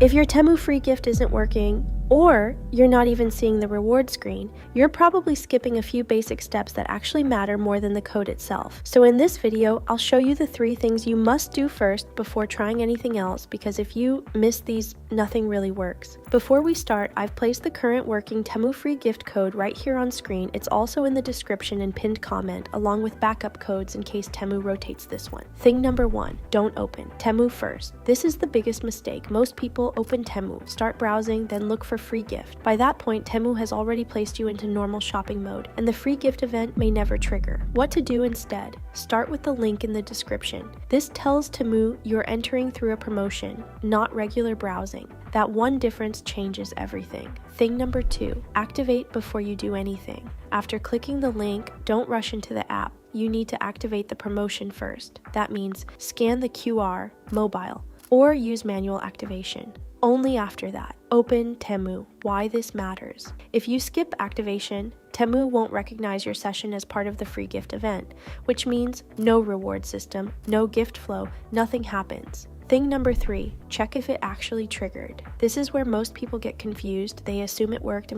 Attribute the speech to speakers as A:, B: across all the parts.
A: If your Temu Free Gift isn't working, or you're not even seeing the reward screen, you're probably skipping a few basic steps that actually matter more than the code itself. So in this video, I'll show you the 3 things you must do first before trying anything else, because if you miss these, nothing really works. Before we start, I've placed the current working Temu Free Gift code right here on screen. It's also in the description and pinned comment, along with backup codes in case Temu rotates this one. Thing number 1, don't open Temu first. This is the biggest mistake. Most people open Temu, start browsing, then look for free gift. By that point, Temu has already placed you into normal shopping mode, and the free gift event may never trigger. What to do instead? Start with the link in the description. This tells Temu you're entering through a promotion, not regular browsing. That one difference changes everything. Thing number 2, activate before you do anything. After clicking the link, don't rush into the app. You need to activate the promotion first. That means scan the QR, mobile, or use manual activation. Only after that, open Temu. Why this matters. If you skip activation, Temu won't recognize your session as part of the free gift event, which means no reward system, no gift flow, nothing happens. Thing number 3, check if it actually triggered. This is where most people get confused. They assume it worked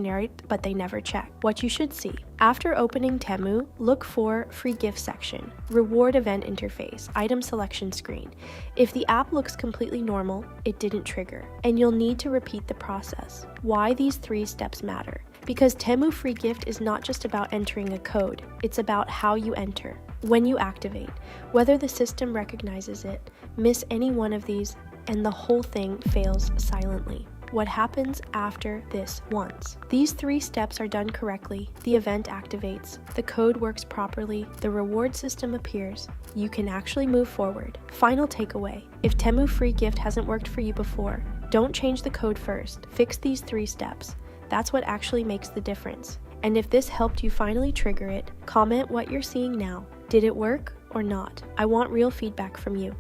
A: but they never check. What you should see. After opening Temu, look for free gift section, reward event interface, item selection screen. If the app looks completely normal, it didn't trigger, and you'll need to repeat the process. Why these 3 steps matter? Because Temu Free Gift is not just about entering a code, it's about how you enter. When you activate, whether the system recognizes it, miss any one of these, and the whole thing fails silently. What happens after this once? These 3 steps are done correctly, the event activates, the code works properly, the reward system appears, you can actually move forward. Final takeaway, if Temu Free Gift hasn't worked for you before, don't change the code first, fix these 3 steps. That's what actually makes the difference. And if this helped you finally trigger it, comment what you're seeing now. Did it work or not? I want real feedback from you.